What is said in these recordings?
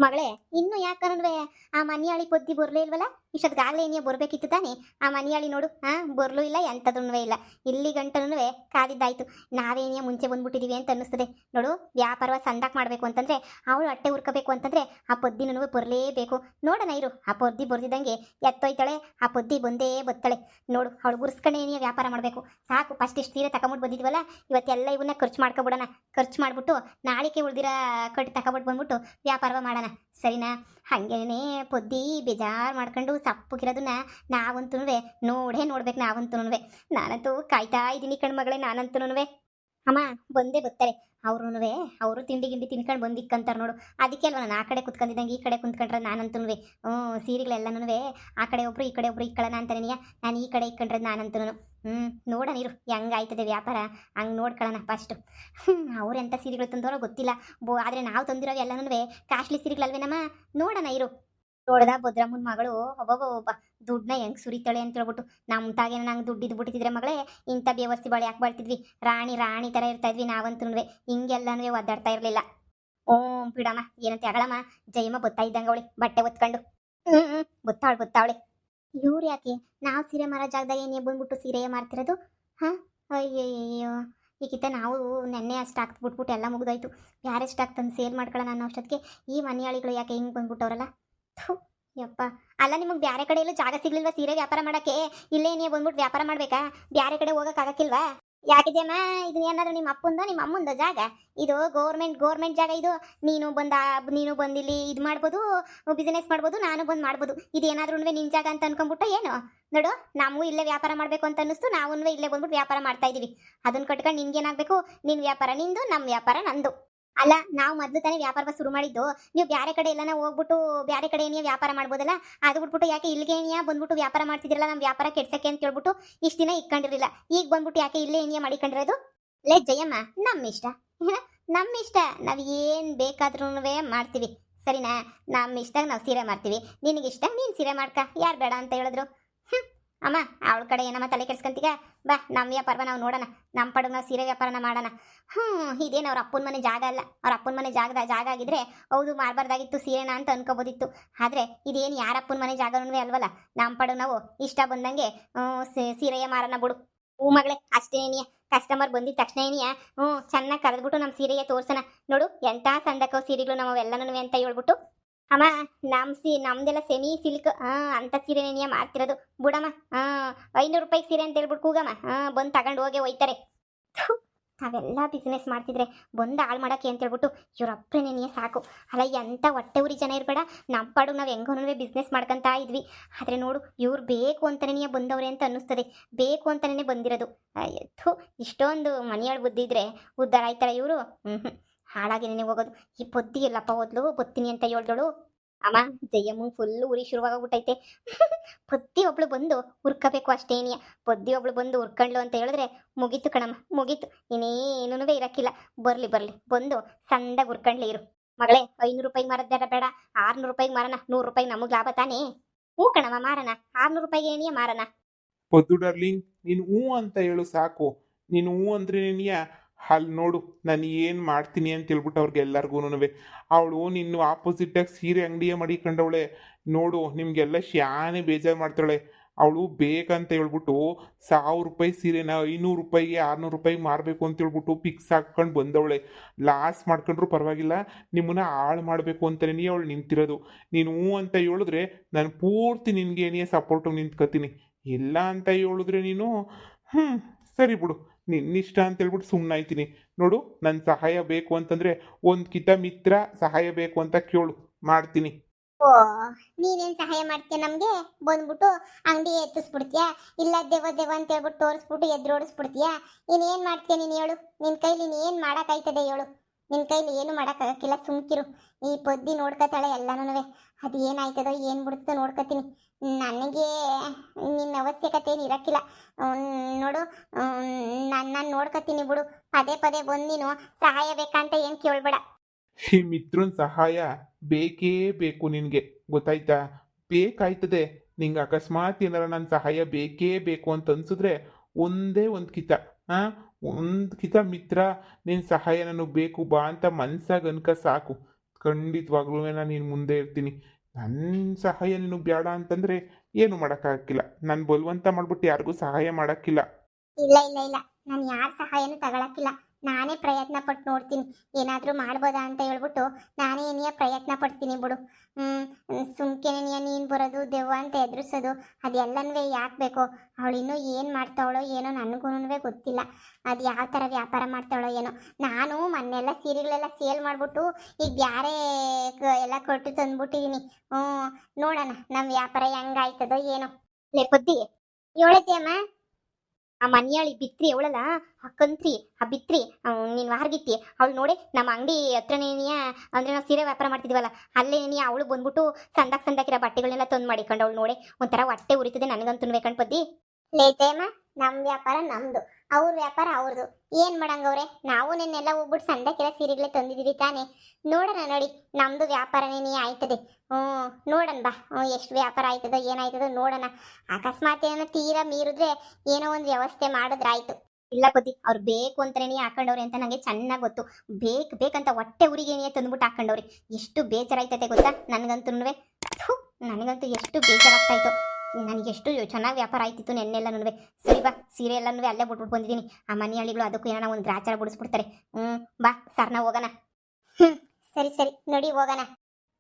ಮಗಳೇ, ಇನ್ನು ಯಾಕಂದ್ರೆ ಆ ಮನಿಯಾಳಿ ಪೊದ್ದಿ ಬರ್ಲೇ ಇಲ್ವಲ್ಲ? ಇಷ್ಟೊತ್ತಿಗಾಗ್ಲೇ ನೀ ಬರ್ಬೇಕಿತ್ತು ತಾನೆ. ಆ ಮನಿಯಾಳಿ ನೋಡು, ಬರ್ಲೂ ಇಲ್ಲ, ಎಂಥದೂ ಇಲ್ಲ. ಇಲ್ಲಿ ಗಂಟನೂ ಕಾದಿದ್ದಾಯ್ತು. ನಾವೇನೇ ಮುಂಚೆ ಬಂದ್ಬಿಟ್ಟಿದೀವಿ ಅಂತ ಅನ್ನಿಸ್ತದೆ ನೋಡು. ವ್ಯಾಪಾರವ ಸಂದಾಕ್ ಮಾಡ್ಬೇಕು ಅಂತಂದ್ರೆ, ಅವಳು ಹೊಟ್ಟೆ ಉರ್ಕೋಬೇಕು ಅಂತಂದ್ರೆ ಆ ಪೊದ್ದಿನೂ ಬರಲೇಬೇಕು. ನೋಡೋಣ ಇರು, ಆ ಪೊದ್ದಿ ಬರ್ದಿದ್ದಂಗೆ ಎತ್ತೊಯ್ತಾಳೆ, ಆ ಪೊದ್ದಿ ಬಂದೇ ಬತ್ತಾಳೆ ನೋಡು. ಅವಳು ಗುರ್ಸ್ಕೊಂಡೇನೇ ವ್ಯಾಪಾರ ಮಾಡಬೇಕು. ಸಾಕು, ಫಸ್ಟ್ ಇಷ್ಟು ಸೀರೆ ತಗೊಂಬಿಟ್ಟು ಬಂದಿದ್ವಲ್ಲ, ಇವತ್ತೆಲ್ಲ ಇವನ್ನ ಖರ್ಚು ಮಾಡ್ಕೊಬಿಡೋಣ. ಖರ್ಚು ಮಾಡ್ಬಿಟ್ಟು ನಾಳಿಕೆ ಉಳ್ದಿರ ಕಟ್ಟಿ ತಗೊಬಿಟ್ಟು ಬಂದ್ಬಿಟ್ಟು ವ್ಯಾಪಾರವ ಮಾಡೋಣ, ಸರಿನಾ? ಹಂಗೇನೆ ಪೊದ್ದಿ ಬೇಜಾರು ಮಾಡ್ಕೊಂಡು ಸಪ್ಪಗಿರೋದನ್ನ ನಾವಂತೂ ನೋಡ್ಬೇಕು. ನಾನಂತೂ ಕಾಯ್ತಾ ಇದ್ದೀನಿ ಕಣ್ಮಗಳೇ, ನಾನಂತೂ. ಅಮ್ಮ ಬಂದೇ ಬರ್ತಾರೆ ಅವ್ರೂ. ಅವರು ತಿಂಡಿ ಗಿಂಡಿ ತಿನ್ಕೊಂಡು ಬಂದಿಕ್ಕಂತಾರೆ ನೋಡು. ಅದಕ್ಕೆ ಅಲ್ವ ನಾನು ಆ ಕಡೆ ಕುತ್ಕೊಂಡಿದ್ದಂಗೆ ಈ ಕಡೆ ಕುಂತ್ಕೊಂಡ್ರೆ ನಾನಂತೂ ಸೀರೆಗಳೆಲ್ಲನೂ ಆ ಕಡೆ ಒಬ್ರು ಈ ಕಡೆ ಒಬ್ರು ಇಕ್ಕಳನ ಅಂತಾನೆ. ನಾನು ಈ ಕಡೆ ಇಕ್ಕೊಂಡ್ರೆ ನಾನಂತೂ ನೋಡೋಣ ಇರು ಹೆಂಗಾಯ್ತದೆ ವ್ಯಾಪಾರ, ಹಂಗೆ ನೋಡ್ಕೊಳ್ಳೋಣ ಫಸ್ಟು. ಅವ್ರೆಂಥ ಸೀರೆಗಳು ತಂದವರೋ ಗೊತ್ತಿಲ್ಲ, ಆದರೆ ನಾವು ತಂದಿರೋ ಎಲ್ಲನೂ ಕಾಸ್ಟ್ಲಿ ಸೀರೆಗಳಲ್ವೇನಮ್ಮ. ನೋಡೋಣ ಇರು. ನೋಡ್ದ ಭದ್ರಮ್ಮನ ಮಗಳು ಒಬ್ಬ ದುಡ್ಡನ್ನ ಹೆಂಗ್ ಸುರಿತಾಳೆ ಅಂತ ಹೇಳ್ಬಿಟ್ಟು. ನಮ್ಮ ತಾಗೇನ ನಂಗೆ ದುಡ್ಡು ಇದ್ಬಿಟ್ಟಿದ್ರೆ ಮಗಳೇ, ಇಂಥ ಬೇವರ್ಸಿ ಬಾಳೆ ಯಾಕೆ ಬಾಳ್ತಿದ್ವಿ? ರಾಣಿ ಥರ ಇರ್ತಾ ಇದ್ವಿ ನಾವಂತೂ. ಹಿಂಗೆಲ್ಲನೂ ಒದ್ದಾಡ್ತಾ ಇರಲಿಲ್ಲ. ಬಿಡಮ್ಮ, ಏನಂತೆ ಅಗಳಮ್ಮ. ಜಯಮ್ಮ ಬತ್ತಾ ಇದ್ದಂಗೆ ಅವಳಿ ಬಟ್ಟೆ ಒತ್ಕೊಂಡು. ಬತ್ತಾವಳೆ. ಇವ್ರು ಯಾಕೆ ನಾವು ಸೀರೆ ಮಾರೋ ಜಾಗದಾಗ ಏನೇ ಬಂದ್ಬಿಟ್ಟು ಸೀರೆ ಮಾರ್ತಿರೋದು? ಹಾಂ, ಅಯ್ಯಯ್ಯೋ, ಈಗಿತ್ತ ನಾವು ನೆನ್ನೆ ಅಷ್ಟು ಹಾಕ್ಬಿಟ್ಬಿಟ್ಟು ಎಲ್ಲ ಮುಗಿದೋಯ್ತು. ಯಾರೆಷ್ಟು ತಂದು ಸೇಲ್ ಮಾಡ್ಕೊಳ್ಳೋಣ ಅನ್ನೋ ಅಷ್ಟೊತ್ತಿಗೆ ಈ ಮನೆಯಾಳಿಗಳು ಯಾಕೆ ಹಿಂಗೆ ಬಂದ್ಬಿಟ್ಟವ್ರಲ್ಲ? ಯಪ್ಪ, ಅಲ್ಲ ನಿಮಗೆ ಬೇರೆ ಕಡೆ ಎಲ್ಲೂ ಜಾಗ ಸಿಗ್ಲಿಲ್ವಾ ಸೀರೆ ವ್ಯಾಪಾರ ಮಾಡೋಕ್ಕೆ? ಇಲ್ಲೇ ನೀವು ಬಂದ್ಬಿಟ್ಟು ವ್ಯಾಪಾರ ಮಾಡಬೇಕಾ? ಬೇರೆ ಕಡೆ ಹೋಗೋಕ್ಕಾಗಕ್ಕಿಲ್ವಾ? ಯಾಕಿದೆಯಮ್ಮ, ಇದು ಏನಾದ್ರು ನಿಮ್ಮ ಅಮ್ಮಂದ ಜಾಗ? ಇದು ಗೌರ್ಮೆಂಟ್ ಜಾಗ ಇದು. ನೀನು ಬಂದಿಲ್ಲಿ ಇದು ಮಾಡ್ಬೋದು, ಬಿಸ್ನೆಸ್ ಮಾಡ್ಬೋದು, ನಾನು ಬಂದು ಮಾಡ್ಬೋದು. ಇದೇನಾದ್ರೂ ನಿನ್ನ ಜಾಗ ಅಂತ ಅನ್ಕೊಂಡ್ಬಿಟ್ಟು ಏನು? ನೋಡು, ನಾವು ಇಲ್ಲೇ ವ್ಯಾಪಾರ ಮಾಡಬೇಕು ಅಂತ ಅನ್ನಿಸ್ತು, ನಾವು ಇಲ್ಲೇ ಬಂದ್ಬಿಟ್ಟು ವ್ಯಾಪಾರ ಮಾಡ್ತಾ ಇದೀವಿ. ಅದನ್ನ ಕಟ್ಕೊಂಡು ನಿನ್ಗೇನಾಗಬೇಕು? ನಿನ್ನ ವ್ಯಾಪಾರ ನಿಂದು, ನಮ್ಮ ವ್ಯಾಪಾರ ನಂದು. ಅಲ್ಲ, ನಾವು ಮೊದಲು ತಾನೇ ವ್ಯಾಪಾರ ಶುರು ಮಾಡಿದ್ದು. ನೀವು ಬೇರೆ ಕಡೆ ಎಲ್ಲನ ಹೋಗ್ಬಿಟ್ಟು ಬೇರೆ ಕಡೆ ಏನೇ ವ್ಯಾಪಾರ ಮಾಡ್ಬೋದಲ್ಲ, ಅದು ಬಿಟ್ಬಿಟ್ಟು ಯಾಕೆ ಇಲ್ಲಿಗೆ ಏನಿಯಾ ಬಂದ್ಬಿಟ್ಟು ವ್ಯಾಪಾರ ಮಾಡ್ತಿದ್ರಲ್ಲ, ನಮ್ಮ ವ್ಯಾಪಾರ ಕೆಡ್ಸಕ್ಕೆ ಅಂತ ಹೇಳ್ಬಿಟ್ಟು ಇಷ್ಟು ದಿನ ಇಕ್ಕೊಂಡಿರಲಿಲ್ಲ. ಈಗ ಬಂದ್ಬಿಟ್ಟು ಯಾಕೆ ಇಲ್ಲೇ ಏನಿಯಾ ಮಾಡಿಕೊಂಡಿರೋದು? ಲೇ ಜಯಮ್ಮ, ನಮ್ಮ ಇಷ್ಟ. ನಾವು ಏನು ಬೇಕಾದ್ರೂ ಮಾಡ್ತೀವಿ, ಸರಿನಾ? ನಮ್ಮ ಇಷ್ಟದಾಗ ನಾವು ಸೀರೆ ಮಾಡ್ತೀವಿ. ನಿನಗಿಷ್ಟ ನೀನು ಸೀರೆ ಮಾಡ್ಕ, ಯಾರು ಬೇಡ ಅಂತ ಹೇಳಿದ್ರು? ಅಮ್ಮ, ಅವಳ ಕಡೆ ಏನಮ್ಮ ತಲೆ ಕೆಡ್ಸ್ಕೊಂತೀಗ? ಬಾ, ನಮ್ಮ ವ್ಯಾಪಾರ ನಾವು ನೋಡೋಣ. ನಮ್ಮ ಪಡೆಗೆ ನಾವು ಸೀರೆ ವ್ಯಾಪಾರನ ಮಾಡೋಣ. ಇದೇನು ಅವ್ರ ಅಪ್ಪನ ಮನೆ ಜಾಗ ಅಲ್ಲ. ಅವ್ರ ಅಪ್ಪನ ಮನೆ ಜಾಗ ಆಗಿದ್ರೆ ಹೌದು ಮಾರಬಾರ್ದಾಗಿತ್ತು ಸೀರೆನ ಅಂತ ಅನ್ಕೋಬೋದಿತ್ತು. ಆದರೆ ಇದೇನು ಯಾರಪ್ಪನ ಮನೆ ಜಾಗನೂ ಅಲ್ವಲ್ಲ. ನಮ್ಮ ಪಡೆಗೆ ನಾವು ಇಷ್ಟ ಬಂದಂಗೆ ಸೀರೆಯ ಮಾರೋಣ ಬಿಡು. ಮಗಳೇ, ಅಷ್ಟೇನಿಯ ಕಸ್ಟಮರ್ ಬಂದಿದ ತಕ್ಷಣ ಏನಿಯಾ ಚೆನ್ನಾಗಿ ಕರೆದ್ಬಿಟ್ಟು ನಮ್ಮ ಸೀರೆಗೆ ತೋರ್ಸೋಣ. ನೋಡು ಎಂಥ ಸಂದಕೋ ಸೀರೆಗಳು ನಮ್ಮವೆಲ್ಲನೂ ಅಂತ ಹೇಳ್ಬಿಟ್ಟು. ಅಮ್ಮ, ನಮ್ದೆಲ್ಲ ಸೆಮಿ ಸಿಲ್ಕ್ ಅಂತ ಸೀರೆನೇನಿಯ ಮಾಡ್ತಿರೋದು ಬಿಡಮ್ಮ. 500 ರೂಪಾಯಿ ಸೀರೆ ಅಂತ ಹೇಳ್ಬಿಟ್ಟು ಕೂಗಮ್ಮ, ಬಂದು ತಗೊಂಡು ಹೋಗಿ ಒಯ್ತಾರೆ. ನಾವೆಲ್ಲ ಬಿಸ್ನೆಸ್ ಮಾಡ್ತಿದ್ರೆ ಬಂದು ಹಾಳು ಮಾಡೋಕ್ಕೆ ಅಂತ ಹೇಳ್ಬಿಟ್ಟು ಇವ್ರಪ್ಪನೇನಿಯೇ ಸಾಕು. ಅಲ್ಲ, ಎಂಥ ಹೊಟ್ಟೆ ಉರಿ ಜನ ಇರಬೇಡ. ನಮ್ಮ ಪಾಡು ನಾವು ಹೆಂಗೋನೂ ಬಿಸ್ನೆಸ್ ಮಾಡ್ಕೊತಾ ಇದ್ವಿ. ಆದರೆ ನೋಡು, ಇವ್ರು ಬೇಕು ಅಂತನೇ ಬಂದವ್ರೆ ಅಂತ ಅನ್ನಿಸ್ತದೆ. ಬೇಕು ಅಂತಲೇ ಬಂದಿರೋದು. ಅಯ್ಯೋ, ಇಷ್ಟೊಂದು ಮನೆಯಾಳು ಬುದ್ಧಿದ್ರೆ ಉದ್ಧಾರ ಆಯ್ತಾರ ಇವರು? ಹಾಳಾಗಿನೇ ಹೋಗೋದು. ಈ ಪೊದ್ದಿ ಎಲ್ಲಪ್ಪ ಓದ್ಲು ಬತ್ತೀನಿ ಅಂತ ಹೇಳ್ದಳು. ಅಮ್ಮ, ಜಯಮ್ಮ ಫುಲ್ಲು ಉರಿ ಶುರುವಾಗೋಗ್ಬಿಟ್ಟೈತೆ. ಪೊದ್ದಿ ಒಬ್ಳು ಬಂದು ಉರ್ಕೋಬೇಕು ಅಷ್ಟೇನಿಯ. ಪೊದ್ದಿ ಒಬ್ಳು ಬಂದು ಉರ್ಕೊಂಡ್ಲು ಅಂತ ಹೇಳಿದ್ರೆ ಮುಗೀತು ಕಣಮ್ಮ, ಮುಗೀತು. ಇನ್ನೇನೂ ಇರಕ್ಕಿಲ್ಲ. ಬರ್ಲಿ ಬಂದು ಸಂದಾಗ ಉರ್ಕೊಂಡ್ಲಿ ಇರು. ಮಗಳೇ, 500 ರೂಪಾಯಿಗೆ ಮಾರದ್ ಬೇಡ, 600 ರೂಪಾಯಿಗೆ ಮಾರಣ. 100 ರೂಪಾಯಿ ನಮಗೆ ಲಾಭ ತಾನೇ? ಹ್ಞೂ ಕಣಮ್ಮ, ಮಾರಣ. 600 ರೂಪಾಯಿಗೆ ಏನಿಯ ಮಾರಣ. ಪೊದ್ದು ಡಾರ್ಲಿಂಗ್, ನೀನು ಹ್ಞೂ ಅಂತ ಹೇಳು ಸಾಕು. ನೀನು ಹ್ಞೂ ಅಂದ್ರೆ ನೀನಿಯ ಅಲ್ಲಿ ನೋಡು, ನಾನು ಏನು ಮಾಡ್ತೀನಿ ಅಂತ ಹೇಳ್ಬಿಟ್ಟು ಅವ್ರಿಗೆ ಎಲ್ಲರಿಗೂ. ಅವಳು ನಿನ್ನ ಆಪೋಸಿಟಾಗಿ ಸೀರೆ ಅಂಗಡಿಯೇ ಮಡಿಕೊಂಡವಳೆ ನೋಡು. ನಿಮಗೆಲ್ಲ ಶಾನೆ ಬೇಜಾರು ಮಾಡ್ತಾಳೆ. ಅವಳು ಬೇಕಂತ ಹೇಳ್ಬಿಟ್ಟು 1000 ರೂಪಾಯಿ ಸೀರೆನ 500 ರೂಪಾಯಿಗೆ 600 ರೂಪಾಯಿಗೆ ಮಾರಬೇಕು ಅಂತ ಹೇಳ್ಬಿಟ್ಟು ಫಿಕ್ಸ್ ಹಾಕ್ಕೊಂಡು ಬಂದವಳೆ. ಲಾಸ್ ಮಾಡ್ಕೊಂಡ್ರು ಪರವಾಗಿಲ್ಲ, ನಿಮ್ಮನ್ನ ಹಾಳು ಮಾಡಬೇಕು ಅಂತಲೇ ಅವಳು ನಿಂತಿರೋದು. ನೀನು ಹ್ಞೂ ಅಂತ ಹೇಳಿದ್ರೆ ನಾನು ಪೂರ್ತಿ ನಿನಗೇನೇ ಸಪೋರ್ಟು ನಿಂತ್ಕೊತೀನಿ. ಇಲ್ಲ ಅಂತ ಹೇಳಿದ್ರೆ ನೀನು ಸರಿ ಬಿಡು, ನಿನ್ನಿಷ್ಟ ಅಂತ ಹೇಳ್ಬಿಟ್ಟು ಸುಮ್ಮನಾಯ್ತೀನಿ. ನೋಡು, ನನ್ನ ಸಹಾಯ ಬೇಕು ಅಂತಂದರೆ ಒಂದು ಕಿತ ಮಿತ್ರ ಸಹಾಯ ಬೇಕು ಅಂತ ಕೇಳು, ಮಾಡ್ತೀನಿ. ಓ, ನೀನೇನು ಸಹಾಯ ಮಾಡ್ತೀಯ ನಮಗೆ? ಬಂದ್ಬಿಟ್ಟು ಅಂಗಡಿ ಎತ್ತಿಸ್ಬಿಡ್ತೀಯಾ? ಇಲ್ಲ ದೇವ ಅಂತ ಹೇಳ್ಬಿಟ್ಟು ತೋರಿಸ್ಬಿಟ್ಟು ಎದುರೋಡಿಸ್ಬಿಡ್ತೀಯಾ? ಇನ್ನೇನು ಮಾಡ್ತೀಯ ನೀನು ಹೇಳು? ನಿನ್ನ ಕೈಲಿ ಏನು ಮಾಡೋಕ್ಕಾಯ್ತದೆ ಹೇಳು? ನಿನ್ನ ಕೈಲಿ ಏನು ಮಾಡೋಕ್ಕಾಗಕ್ಕಿಲ್ಲ, ಸುಮ್ಕಿರು. ಈ ಪೊದ್ದಿ ನೋಡ್ಕೊತಾಳೆ ಎಲ್ಲನೂ. ಅದು ಏನಾಯ್ತದೋ ಏನು ಬಿಡುತ್ತೋ ನೋಡ್ಕೊತೀನಿ. ನನಗೆ ನಿನ್ನ ಅವಶ್ಯಕತೆ ಏನು ಇರೋಕ್ಕಿಲ್ಲ ನೋಡು. ನಾನು ನೋಡ್ಕೊತೀನಿ ಬಿಡು. ಪದೇ ಬಂದು ನೀನು ಸಹಾಯ ಬೇಕಂತ ಏನು ಕೇಳಬೇಡ. ಈ ಮಿತ್ರನ ಸಹಾಯ ಬೇಕೇ ಬೇಕು ನಿನಗೆ, ಗೊತ್ತಾಯ್ತಾ? ಬೇಕಾಯ್ತದೆ ನಿಂಗೆ. ಅಕಸ್ಮಾತ್ ಏನಾರ ನನ್ನ ಸಹಾಯ ಬೇಕೇ ಬೇಕು ಅಂತ ಅನ್ಸಿದ್ರೆ ಒಂದೇ ಒಂದು ಕಿತ ಮಿತ್ರ ನಿನ್ನ ಸಹಾಯ ನನಗೆ ಬೇಕು ಬಾ ಅಂತ ಮನ್ಸಾಗ ಅನ್ಕ ಸಾಕು. ಖಂಡಿತವಾಗ್ಲೂ ನಾನು ನಿನ್ನ ಮುಂದೆ ಇರ್ತೀನಿ. ನನ್ನ ಸಹಾಯ ನಿನಗೆ ಬೇಡ ಅಂತಂದರೆ ಏನು ಮಾಡೋಕ್ಕಾಗಿಲ್ಲ. ನಾನು ಬಲವಂತ ಮಾಡ್ಬಿಟ್ಟು ಯಾರಿಗೂ ಸಹಾಯ ಮಾಡೋಕ್ಕಿಲ್ಲ. ಇಲ್ಲ ಇಲ್ಲ ಇಲ್ಲ, ನಾನು ಯಾರ ಸಹಾಯನೂ ತಗೊಳಕ್ಕಿಲ್ಲ. ನಾನೇ ಪ್ರಯತ್ನ ಪಟ್ಟು ನೋಡ್ತೀನಿ, ಏನಾದರೂ ಮಾಡ್ಬೋದಾ ಅಂತ ಹೇಳ್ಬಿಟ್ಟು ನಾನೇ ಏನಿಯ ಪ್ರಯತ್ನ ಪಡ್ತೀನಿ ಬಿಡು. ಸುಮ್ಕೆನೆಯ ನೀನು ಬರೋದು ದೆವ್ವ ಅಂತ ಎದುರಿಸೋದು ಅದೆಲ್ಲನೂ ಯಾಕೆ ಬೇಕು? ಅವಳು ಇನ್ನೂ ಏನು ಮಾಡ್ತಾವಳೋ ಏನೋ ನನಗೂ ಗೊತ್ತಿಲ್ಲ. ಅದು ಯಾವ ಥರ ವ್ಯಾಪಾರ ಮಾಡ್ತಾವಳೋ ಏನೋ. ನಾನು ಮೊನ್ನೆಲ್ಲ ಸೀರೆಗಳೆಲ್ಲ ಸೇಲ್ ಮಾಡಿಬಿಟ್ಟು ಈಗ ಬ್ಯಾರೆ ಎಲ್ಲ ಕೊಟ್ಟು ತಂದ್ಬಿಟ್ಟಿದ್ದೀನಿ. ನೋಡೋಣ ನಮ್ಮ ವ್ಯಾಪಾರ ಹೆಂಗಾಯ್ತದೋ ಏನೋ. ಲೇ ಪುದ್ದಿ, ಹೇಳತ್ತೆ ಅಮ್ಮ, ಆ ಮನಿಯಾಳಿ ಬಿತ್ರಿ ಅವಳಲ್ಲ, ಆ ಕಂತ್ರಿ, ಆ ಬಿತ್ರಿ ನೀನು ವಾರ್ಗಿತ್ತಿ ಅವಳು ನೋಡಿ ನಮ್ಮ ಅಂಗಡಿ ಹತ್ರನೇನಿಯ, ಅಂದರೆ ನಾವು ಸೀರೆ ವ್ಯಾಪಾರ ಮಾಡ್ತಿದ್ವಲ್ಲ ಅಲ್ಲೇನಿಯ ಅವಳು ಬಂದ್ಬಿಟ್ಟು ಸಂದಾಕಿರೋ ಬಟ್ಟೆಗಳನ್ನೆಲ್ಲ ತಂದು ಮಾಡಿಕೊಂಡು ಅವಳು ನೋಡಿ ಒಂಥರ ಹೊಟ್ಟೆ ಉರಿತದೆ ನನಗಂತೂ ಬೇಕಂಡು ಪದ್ದಿ. ಲೇಚೇಮ್ಮ, ನಮ್ಮ ವ್ಯಾಪಾರ ನಮ್ಮದು, ಅವ್ರ ವ್ಯಾಪಾರ ಅವ್ರದ್ದು. ಏನು ಮಾಡಂಗವ್ರೆ? ನಾವು ನಿನ್ನೆಲ್ಲ ಹೋಗ್ಬಿಟ್ಟು ಸಂದಾಕಿರೋ ಸೀರೆಗಳೇ ತಂದಿದ್ದೀವಿ ತಾನೇ. ನೋಡೋಣ ನೋಡಿ, ನಮ್ಮದು ವ್ಯಾಪಾರನೇ ಆಯ್ತದೆ. ನೋಡೋಣ ಬಾ, ಎಷ್ಟು ವ್ಯಾಪಾರ ಆಯ್ತದೋ ಏನಾಯ್ತದೋ ನೋಡೋಣ. ಅಕಸ್ಮಾತ್ ಏನೋ ತೀರಾ ಮೀರಿದ್ರೆ ಏನೋ ಒಂದು ವ್ಯವಸ್ಥೆ ಮಾಡಿದ್ರಾಯ್ತು. ಇಲ್ಲ ಪತಿ, ಅವ್ರು ಬೇಕು ಅಂತಾನೆ ಹಾಕೊಂಡವ್ರೆ ಅಂತ ನನಗೆ ಚೆನ್ನಾಗಿ ಗೊತ್ತು. ಬೇಕಂತ ಹೊಟ್ಟೆ ಉರಿಗೇನೇ ತಂದ್ಬಿಟ್ಟು ಹಾಕೊಂಡವ್ರಿ. ಎಷ್ಟು ಬೇಜಾರಾಯ್ತದೆ ಗೊತ್ತಾ ನನಗಂತೂ. ನನಗಂತೂ ಎಷ್ಟು ಬೇಜಾರಾಗ್ತಾಯಿತ್ತು. ನನಗೆಷ್ಟು ಚೆನ್ನಾಗಿ ವ್ಯಾಪಾರ ಆಯ್ತಿತ್ತು ನೆನ್ನೆಲ್ಲನೂ. ಸರಿ ಬಾ, ಸೀರೆ ಎಲ್ಲನೂ ಅಲ್ಲೇ ಬಿಟ್ಬಿಟ್ಟು ಬಂದಿದ್ದೀನಿ. ಆ ಮನೆಯಳಿಗಳು ಅದಕ್ಕೂ ಏನೋ ಒಂದು ಗ್ರಾಚಾರ ಬಿಡಿಸ್ಬಿಡ್ತಾರೆ. ಬಾ ಸರ್ನ ಹೋಗೋಣ. ಸರಿ ಸರಿ ನೋಡಿ ಹೋಗೋಣ.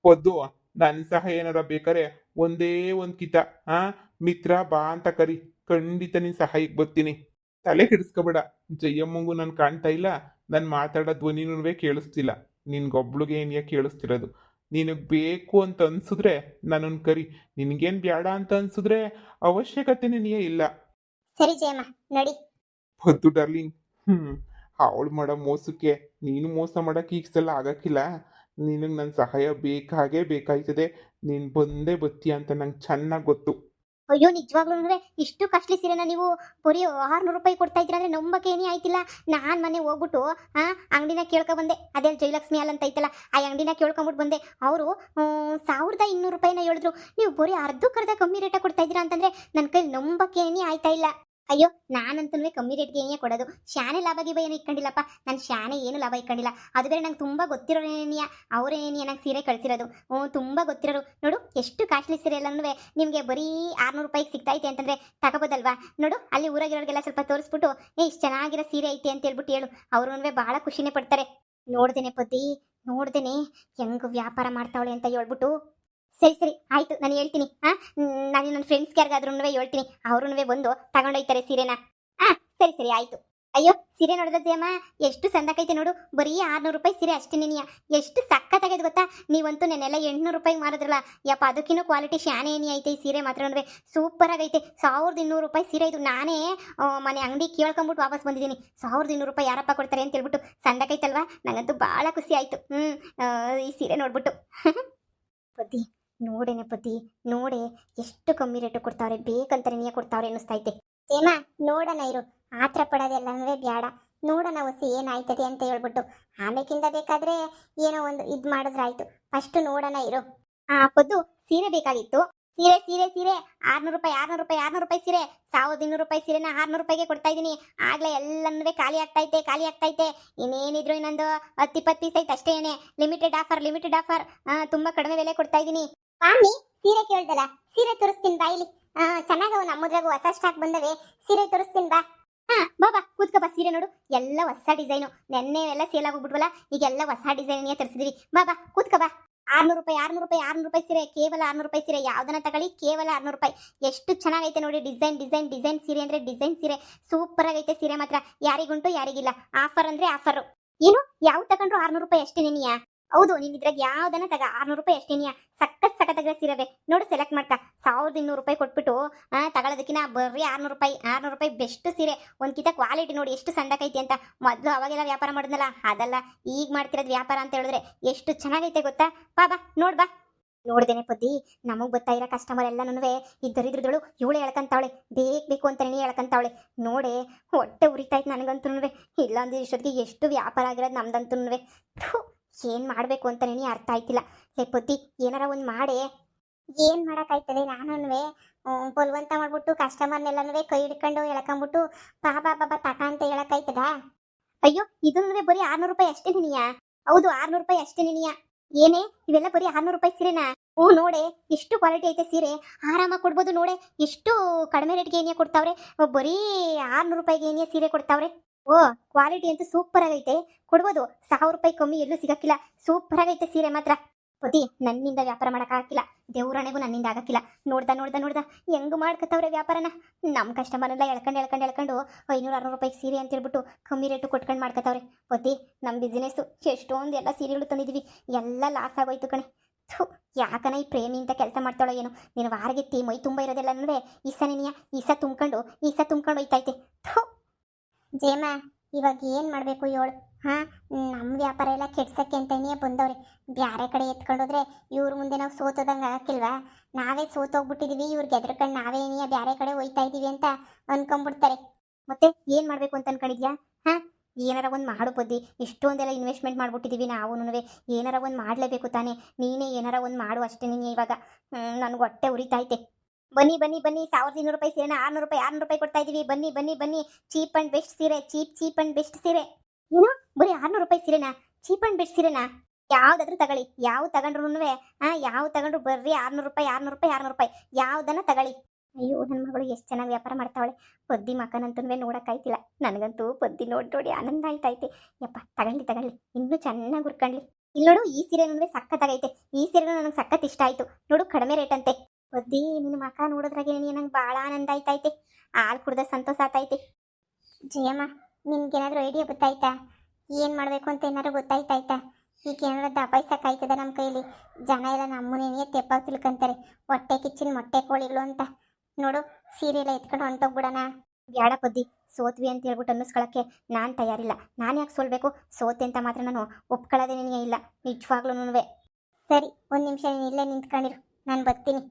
ಪದ್ದು, ನನ್ನ ಸಹಾಯ ಏನಾರ ಬೇಕಾರೆ ಒಂದೇ ಒಂದು ಕಿತ ಮಿತ್ರ ಬಾ ಅಂತ ಕರಿ, ಖಂಡಿತ ನಿನ್ನ ಸಹಾಯಕ್ಕೆ ಬರ್ತೀನಿ. ತಲೆ ಕೆಡಿಸ್ಕೋಬೇಡ. ಜಯಮ್ಮಂಗೂ ನಾನು ಕಾಣ್ತಾ ಇಲ್ಲ, ನಾನು ಮಾತಾಡೋ ಧ್ವನಿನೂ ಕೇಳಿಸ್ತಿಲ್ಲ. ನಿನ್ಗೊಬ್ಳಿಗೆ ಏನಿಯ ಕೇಳಿಸ್ತಿರೋದು. ನಿನಗೆ ಬೇಕು ಅಂತ ಅನ್ಸಿದ್ರೆ ನನ್ನನ್ನು ಕರಿ, ನಿನಗೇನು ಬೇಡ ಅಂತ ಅನ್ಸಿದ್ರೆ ಅವಶ್ಯಕತೆನೇ ಇಲ್ಲ. ಸರಿ ಜಯಮ್ಮ ನಡಿ. ಪದ್ದು ಡಾರ್ಲಿಂಗ್, ಅವಳು ಮಾಡೋ ಮೋಸಕ್ಕೆ ನೀನು ಮೋಸ ಮಾಡೋಕ್ಕೆ ಈಗ ಸಲ ಆಗಕ್ಕಿಲ್ಲ. ನಿನಗೆ ನನ್ನ ಸಹಾಯ ಬೇಕಾಯ್ತದೆ. ನೀನು ಬಂದೇ ಬತ್ತೀಯ ಅಂತ ನಂಗೆ ಚೆನ್ನಾಗಿ ಗೊತ್ತು. ಅಯ್ಯೋ ನಿಜವಾಗ್ಲೂ ಇಷ್ಟು ಕಾಸ್ಟ್ಲಿ ಸೀರೆನ ನೀವು ಬರೀ 600 ರೂಪಾಯಿ ಕೊಡ್ತಾ ಇದ್ದೀರ ಅಂದರೆ ನಂಬಕ್ಕೆ ಏನೇ ಆಯ್ತಿಲ್ಲ. ನಾನು ಮನೆ ಹೋಗ್ಬಿಟ್ಟು ಅಂಗಡಿನ ಕೇಳ್ಕೊಬಂದೆ. ಅದೇ ಜಯಲಕ್ಷ್ಮಿ ಅಲ್ಲ ಅಂತ ಐತಲ್ಲ, ಆ ಅಂಗಡಿನ ಕೇಳ್ಕೊಂಬಿಟ್ಟು ಬಂದೆ. ಅವರು 1200 ರೂಪಾಯಿನ ಹೇಳಿದ್ರು. ನೀವು ಬರೀ ಅರ್ಧಕ್ಕರ್ಧ ಕಮ್ಮಿ ರೇಟಾಗಿ ಕೊಡ್ತಾ ಇದ್ದೀರಾ ಅಂತಂದರೆ ನನ್ನ ಕೈಲಿ ನಂಬಕ್ಕೆ ಏನೇ ಆಯ್ತಾ ಇಲ್ಲ. ಅಯ್ಯೋ ನಾನಂತೂ ಕಮ್ಮಿ ರೇಟ್ಗೆ ಏನೇ ಕೊಡೋದು. ಶಾನೆ ಲಾಭ ಗೀಬ ಏನು ಇಟ್ಕೊಂಡಿಲ್ಲಪ್ಪ. ನಾನು ಶಾನೆ ಏನು ಲಾಭ ಇಟ್ಕೊಂಡಿಲ್ಲ. ಅದು ಬೇರೆ ನಂಗೆ ತುಂಬ ಗೊತ್ತಿರೋನೇನಿಯ, ಅವರೇನಿಯ ನಂಗೆ ಸೀರೆ ಕಳಿಸಿರೋದು. ತುಂಬ ಗೊತ್ತಿರೋರು. ನೋಡು ಎಷ್ಟು ಕಾಸ್ಟ್ಲಿ ಸೀರೆ ಎಲ್ಲನೂ ನಿಮಗೆ ಬರೀ 600 ರೂಪಾಯಿಗೆ ಸಿಗ್ತೈತೆ ಅಂತಂದರೆ ತಗೋಬೋದಲ್ವಾ? ನೋಡು ಅಲ್ಲಿ ಊರಾಗಿರೋರಿಗೆಲ್ಲ ಸ್ವಲ್ಪ ತೋರಿಸ್ಬಿಟ್ಟು ಇಷ್ಟು ಚೆನ್ನಾಗಿರೋ ಸೀರೆ ಐತೆ ಅಂತ ಹೇಳ್ಬಿಟ್ಟು ಹೇಳು. ಅವರು ಭಾಳ ಖುಷಿನೇ ಪಡ್ತಾರೆ. ನೋಡ್ದೇನೆ ಪತಿ, ನೋಡ್ದೇನೆ ಹೆಂಗೆ ವ್ಯಾಪಾರ ಮಾಡ್ತಾವಳೆ ಅಂತ ಹೇಳ್ಬಿಟ್ಟು. ಸರಿ ಸರಿ ಆಯಿತು, ನಾನು ಹೇಳ್ತೀನಿ. ನಾನು ನನ್ನ ಫ್ರೆಂಡ್ಸ್ಗೆ ಯಾರಿಗಾದ್ರೂ ಹೇಳ್ತೀನಿ, ಅವ್ರೂ ಬಂದು ತಗೊಂಡೋಯ್ತಾರೆ ಸೀರೆನ. ಸರಿ ಸರಿ ಆಯಿತು. ಅಯ್ಯೋ ಸೀರೆ ನೋಡಿದ ಜಯಮ್ಮ, ಎಷ್ಟು ಸಂದಕೈತೆ ನೋಡು. ಬರೀ 600 ರೂಪಾಯಿ ಸೀರೆ ಅಷ್ಟೇನೇನಿಯ. ಎಷ್ಟು ಸಕ್ಕತ್ತಾಗೈತೆ ಗೊತ್ತಾ? ನೀವಂತೂ ನೆನ್ನೆಲ್ಲ 800 ರೂಪಾಯಿಗೆ ಮಾರಿದ್ರಲ್ಲ ಯಪ್ಪ, ಅದಕ್ಕಿನ್ನೂ ಕ್ವಾಲಿಟಿ ಶಾನೆ ಏನಿ ಐತೆ ಈ ಸೀರೆ ಮಾತ್ರ. ಸೂಪರ್ ಆಗೈತೆ. 1200 ರೂಪಾಯಿ ಸೀರೆ ಇದು. ನಾನೇ ಮನೆ ಅಂಗಡಿ ಕೇಳ್ಕೊಂಬಿಟ್ಟು ವಾಪಸ್ ಬಂದಿದ್ದೀನಿ. 1200 ರೂಪಾಯಿ ಯಾರಪ್ಪ ಕೊಡ್ತಾರೆ ಅಂತ ಹೇಳ್ಬಿಟ್ಟು. ಸಂದಕೈತಲ್ವಾ? ನನಗಂತೂ ಭಾಳ ಖುಷಿ ಆಯಿತು ಈ ಸೀರೆ ನೋಡ್ಬಿಟ್ಟು. ಪತಿ ನೋಡೇನೆ ಪತಿ, ನೋಡೆ ಎಷ್ಟು ಕಮ್ಮಿ ರೇಟು ಕೊಡ್ತಾವ್ರೆ. ಬೇಕಂತಾರೆ ನೀಯೇ ಕೊಡ್ತಾವ್ರೆ ಅನ್ನಿಸ್ತೈತೆ. ಏಮ ನೋಡೋಣ ಇರು, ಆತ್ರ ಪಡೋದೆಲ್ಲವೇ ಬೇಡ. ನೋಡೋಣ ಹೊಸಿ ಏನಾಯ್ತದೆ ಅಂತ ಹೇಳ್ಬಿಟ್ಟು ಆಮೇಕಿಂದ ಬೇಕಾದ್ರೆ ಏನೋ ಒಂದು ಇದು ಮಾಡಿದ್ರಾಯ್ತು. ಫಸ್ಟ್ ನೋಡೋಣ ಇರು. ಪದ್ದು ಸೀರೆ ಬೇಕಾಗಿತ್ತು. ಸೀರೆ ಸೀರೆ ಸೀರೆ 600 ರೂಪಾಯಿ 600 ರೂಪಾಯಿ 600 ರೂಪಾಯಿ ಸೀರೆ. 1200 ರೂಪಾಯಿ ಸೀರೆನ 600 ರೂಪಾಯಿಗೆ ಕೊಡ್ತಾ ಇದ್ದೀನಿ. ಆಗ್ಲೇ ಎಲ್ಲನೂ ಖಾಲಿ ಆಗ್ತೈತೆ. ಇನ್ನೇನಿದ್ರು ಇನ್ನೊಂದು 10-20 ಪೀಸ್ ಐತೆ ಅಷ್ಟೇ. Limited offer. ತುಂಬ ಕಡಿಮೆ ಬೆಲೆ ಕೊಡ್ತಾ ಇದ್ದೀನಿ. ಮಾಮಿ ಸೀರೆ ಕೇಳ್ದಲ್ಲ, ಸೀರೆ ತೋರಿಸ್ತೀನಿ ಬಾ ಇಲ್ಲಿ. ಚೆನ್ನಾಗವ, ನಮ್ಮದ್ರಾಗ ಹೊಸ ಸ್ಟಾಕ್ ಬಂದವೆ. ಸೀರೆ ತೋರಿಸ್ತೀನಿ ಬಾ. ಬಾ ಕೂತ್ಕ ಬಾ. ಸೀರೆ ನೋಡು, ಎಲ್ಲ ಹೊಸ ಡಿಸೈನು. ನೆನ್ನೆ ಎಲ್ಲ ಸೇಲ್ ಆಗೋಗ್ಬಿಟ್ವಲ್ಲ, ಈಗೆಲ್ಲ ಹೊಸ ಡಿಸೈನ್ ತರಿಸಿದೀವಿ. ಬಾ ಕೂತ್ಕ ಬಾ. 600 ರೂಪಾಯಿ ಸೀರೆ, ಕೇವಲ 600 ರೂಪಾಯಿ ಸೀರೆ. ಯಾವ್ದನ್ನ ತಗೊಳ್ಳಿ ಕೇವಲ 600 ರೂಪಾಯಿ. ಎಷ್ಟು ಚೆನ್ನಾಗೈತೆ ನೋಡಿ. ಡಿಸೈನ್ ಸೀರೆ ಅಂದ್ರೆ ಡಿಸೈನ್ ಸೀರೆ. ಸೂಪರ್ ಆಗೈತೆ ಸೀರೆ ಮಾತ್ರ. ಯಾರಿಗುಂಟು ಯಾರಿಗಿಲ್ಲ. ಆಫರ್ ಅಂದ್ರೆ ಆಫರ್. ಏನು ಯಾವ ತಗೊಂಡ್ರು 600 ರೂಪಾಯಿ ಅಷ್ಟೇನೇನಿಯಾ? ಹೌದು, ನೀನ್ ಇದ್ರಾಗ ಯಾವ್ದನ್ನ ತಗ 600 ರೂಪಾಯಿ ಅಷ್ಟೇನಿಯಾ? ಸಖತ್ತಾಗಿರೋ ಸೀರೆ ನೋಡು, ಸೆಲೆಕ್ಟ್ ಮಾಡ್ತಾ. 1200 ರೂಪಾಯಿ ಕೊಟ್ಬಿಟ್ಟು ತಗೊಳ್ಳೋದಕ್ಕಿಂತ ಬರೀ 600 ರೂಪಾಯಿ ಬೆಸ್ಟ್ ಸೀರೆ. ಒಂದ್ಕಿತ ಕ್ವಾಲಿಟಿ ನೋಡಿ ಎಷ್ಟು ಸಂದಕೈತಿ ಅಂತ. ಮೊದಲು ಅವಾಗೆಲ್ಲ ವ್ಯಾಪಾರ ಮಾಡಿದ್ನಲ್ಲ ಅದಲ್ಲ, ಈಗ ಮಾಡ್ತಿರೋದು ವ್ಯಾಪಾರ ಅಂತ ಹೇಳಿದ್ರೆ ಎಷ್ಟು ಚೆನ್ನಾಗೈತೆ ಗೊತ್ತಾ? ಬಾ ನೋಡ್ ಬಾ. ನೋಡ್ದೇನೆ ಪದ್ದಿ, ನಮಗ್ ಗೊತ್ತಾ ಇರೋ ಕಸ್ಟಮರ್ ಎಲ್ಲನೂ ಈ ದರಿದ್ರದಳು ಇವಳು ಹೇಳ್ಕಂತಾವಳೆ. ಬೇಕು ಅಂತ ಹೇಳ್ಕಂತಾವಳೆ. ನೋಡೆ ಹೊಟ್ಟೆ ಉರಿತಾಯ್ತು ನನಗಂತೂ. ಇಲ್ಲ ಅಂದ್ರೆ ಇಷ್ಟೊತ್ತಿಗೆ ಎಷ್ಟು ವ್ಯಾಪಾರ ಆಗಿರೋದು ನಮ್ದಂತೂ. ಏನ್ ಮಾಡ್ಬೇಕು ಅಂತ ಅರ್ಥ ಆಯ್ತಿಲ್ಲ. ಪದ್ದಿ ಏನಾರ ಒಂದು ಮಾಡೇ. ಏನ್ ಮಾಡಕ್ಕಾಯ್ತದೆ? ನಾನು ಬಲವಂತ ಮಾಡ್ಬಿಟ್ಟು ಕಸ್ಟಮರ್ನೆಲ್ಲನೂ ಕೈ ಹಿಡ್ಕೊಂಡು ಎಳ್ಕೊಂಬಿಟ್ಟು ಬಾಬಾ ತಕ ಅಂತ ಹೇಳಕ್ಕಾಯ್ತದ? ಅಯ್ಯೋ ಇದನ್ನೂ ಬರೀ 600 ರೂಪಾಯಿ ಅಷ್ಟೇ ನಿನಿಯಾ? ಹೌದು 600 ರೂಪಾಯಿ ಅಷ್ಟೇ ನಿನಿಯಾ. ಏನೇ ಇವೆಲ್ಲ ಬರೀ 600 ರೂಪಾಯಿ ಸೀರೆನಾ? ಹ್ಞೂ ನೋಡೆ, ಎಷ್ಟು ಕ್ವಾಲಿಟಿ ಐತೆ ಸೀರೆ, ಆರಾಮಾಗಿ ಕೊಡ್ಬೋದು ನೋಡೆ. ಎಷ್ಟು ಕಡಿಮೆ ರೇಟ್ಗೆ ಏನೇ ಕೊಡ್ತಾವ್ರೆ, ಬರೀ 600 ರೂಪಾಯಿಗೆ ಏನೇ ಸೀರೆ ಕೊಡ್ತಾವ್ರೆ. ಓ, ಕ್ವಾಲಿಟಿ ಅಂತೂ ಸೂಪರ್ ಆಗೈತೆ, ಕೊಡ್ಬೋದು. 1000 ರೂಪಾಯಿ ಕಮ್ಮಿ ಎಲ್ಲೂ ಸಿಗಕ್ಕಿಲ್ಲ. ಸೂಪರ್ ಆಗೈತೆ ಸೀರೆ ಮಾತ್ರ. ಪತಿ, ನನ್ನಿಂದ ವ್ಯಾಪಾರ ಮಾಡೋಕ್ಕಾಗಿಲ್ಲ, ದೇವ್ರಣೆಗೂ ನನ್ನಿಂದ ಆಗಕ್ಕಿಲ್ಲ. ನೋಡ್ದ ಹೆಂಗ್ ಮಾಡ್ಕತ್ತವ್ರೆ ವ್ಯಾಪಾರನ. ನಮ್ಮ ಕಸ್ಟಮರ್ನೆಲ್ಲ ಎಳ್ಕೊಂಡು 500-600 ರೂಪಾಯಿ ಸೀರೆ ಅಂತ ಹೇಳ್ಬಿಟ್ಟು ಕಮ್ಮಿ ರೇಟು ಕೊಟ್ಕೊಂಡು ಮಾಡ್ಕತ್ತವ್ರೆ. ಪತಿ, ನಮ್ಮ ಬಿಸ್ನೆಸ್ಸು ಎಷ್ಟೊಂದು ಎಲ್ಲ ಸೀರೆಗಳು ತಂದಿದ್ದೀವಿ, ಎಲ್ಲ ಲಾಸ್ ಆಗೋಯ್ತು ಕಣೆ. ಥು, ಯಾಕನ ಈ ಪ್ರೇಮಿ ಅಂತ ಕೆಲಸ ಮಾಡ್ತಾಳೋ ಏನೋ. ನೀನು ವಾರಗೆತ್ತಿ ಮೈ ತುಂಬ ಇರೋದೆಲ್ಲನೂ ಈಸ ತುಂಬ್ಕೊಂಡು ಹೋಯ್ತೈತೆ. ಥು. ಜೇಮ, ಇವಾಗ ಏನು ಮಾಡಬೇಕು ಹೇಳು? ಹಾಂ, ನಮ್ಮ ವ್ಯಾಪಾರ ಎಲ್ಲ ಕೆಡ್ಸಕ್ಕೆ ಅಂತನೇ ಬಂದವ್ರೆ. ಬ್ಯಾರೆ ಕಡೆ ಎತ್ಕೊಂಡೋದ್ರೆ ಇವ್ರ ಮುಂದೆ ನಾವು ಸೋತೋದಂಗೆ ಆಗಕ್ಕಿಲ್ವಾ? ನಾವೇ ಸೋತೋಗ್ಬಿಟ್ಟಿದೀವಿ, ಇವ್ರಿಗೆ ಎದ್ರಕಂಡು ನಾವೇ ಏನಿಯ ಬ್ಯಾರೆ ಕಡೆ ಹೋಯ್ತಾ ಇದೀವಿ ಅಂತ ಅನ್ಕೊಂಡ್ಬಿಡ್ತಾರೆ. ಮತ್ತೆ ಏನು ಮಾಡಬೇಕು ಅಂತ ಅನ್ಕೊಂಡಿದ್ಯಾ? ಹಾಂ, ಏನಾರ ಒಂದು ಮಾಡು ಬುದ್ಧಿ. ಇಷ್ಟೊಂದೆಲ್ಲ ಇನ್ವೆಸ್ಟ್ಮೆಂಟ್ ಮಾಡ್ಬಿಟ್ಟಿದ್ದೀವಿ ನಾವುನುವೆ, ಏನಾರ ಒಂದು ಮಾಡಲೇಬೇಕು ತಾನೇ. ನೀನೇ ಏನಾರ ಒಂದು ಮಾಡು ಅಷ್ಟೇ. ನೀನು ಇವಾಗ ನನಗೆ ಹೊಟ್ಟೆ ಉರಿತೈತೆ. ಬನ್ನಿ 1200 ರೂಪಾಯಿ ಸೀರೆನ 600 ರೂಪಾಯಿ ಕೊಡ್ತಾ ಇದೀವಿ. ಬನ್ನಿ, ಚೀಪ್ ಅಂಡ್ ಬೆಸ್ಟ್ ಸೀರೆ, ಚೀಪ್ ಅಂಡ್ ಬೆಸ್ಟ್ ಸೀರೆ. ಏನು, ಬರೀ 600 ರೂಪಾಯಿ ಸೀರೆನಾ? ಚೀಪ್ ಅಂಡ್ ಬೆಸ್ಟ್ ಸೀರೆನಾ? ಯಾವ್ದಾದ್ರೂ ತಗೊಳ್ಳಿ, ಯಾವ ತಗೊಂಡ್ರು ಯಾವ ತಗೊಂಡ್ರು ಬರ್ರಿ 600 ರೂಪಾಯಿ. ಯಾವ್ದನ್ನ ತಗೊಳ್ಳಿ. ಅಯ್ಯೋ, ನನ್ನ ಮಗಳು ಎಷ್ಟು ಚೆನ್ನಾಗಿ ವ್ಯಾಪಾರ ಮಾಡ್ತಾವಳೆ. ಪದ್ದಿ ಮಕ್ಕನಂತೂ ನೋಡೋಕ್ಕಾಯ್ತಿಲ್ಲ. ನನಗಂತೂ ಪದ್ದಿ ನೋಡಿ ಆನಂದ ಆಯ್ತೈತೆ. ಯಪ್ಪ, ತಗೊಳ್ಳಿ, ಇನ್ನೂ ಚೆನ್ನಾಗಿ ಹುರ್ಕೊಳ್ಳಿ. ಇಲ್ಲಿ ನೋಡು, ಈ ಸೀರೆ ಸಖತ್ತಾಗೈತೆ. ಈ ಸೀರೆನೂ ನನಗೆ ಸಖತ್ ಇಷ್ಟ ಆಯ್ತು ನೋಡು, ಕಡಿಮೆ ರೇಟ್ ಅಂತೆ. ಪದ್ದಿ, ನಿನ್ನ ಮಕ್ಕ ನೋಡೋದ್ರಾಗೆ ನಂಗೆ ಭಾಳ ಆನಂದ ಆಯ್ತೈತೆ. ಹಾಲು ಕುಡ್ದ ಸಂತೋಷ ಆತೈತೆ. ಜಯಮ್ಮ, ನಿನ್ಗೇನಾದ್ರೂ ಐಡಿಯಾ ಗೊತ್ತಾಯ್ತಾ? ಏನು ಮಾಡಬೇಕು ಅಂತ ಏನಾದ್ರು ಗೊತ್ತಾಯ್ತಾಯ್ತಾ? ಈಗ ಏನಾದ್ರು ದಬಾಯಿಸಕ್ಕಾಯ್ತದ ನಮ್ಮ ಕೈಲಿ? ಜನ ಎಲ್ಲ ನಮ್ಮನೇನೇ ತೆಪ್ಪಾಗಿ ತಿಳ್ಕೊಂತಾರೆ, ಹೊಟ್ಟೆ ಕಿಚ್ಚಿನ ಮೊಟ್ಟೆ ಕೋಳಿಗಳು ಅಂತ. ನೋಡು, ಸೀರೆ ಎಲ್ಲ ಎತ್ಕೊಂಡು ಹೊಂಟೋಗ್ಬಿಡೋಣ. ಬ್ಯಾಡ ಪದ್ದಿ, ಸೋತ್ವಿ ಅಂತ ಹೇಳ್ಬಿಟ್ಟು ಅನ್ನಿಸ್ಕೊಳಕ್ಕೆ ನಾನು ತಯಾರಿಲ್ಲ. ನಾನು ಯಾಕೆ ಸೋಲ್ಬೇಕು? ಸೋತೆ ಅಂತ ಮಾತ್ರ ನಾನು ಒಪ್ಕೊಳ್ಳೋದೇನೇ ಇಲ್ಲ, ನಿಜವಾಗ್ಲೂ. ಸರಿ, ಒಂದು ನಿಮಿಷ ನೀನು ಇಲ್ಲೇ ನಿಂತ್ಕೊಂಡಿರು, ನಾನು ಬರ್ತೀನಿ.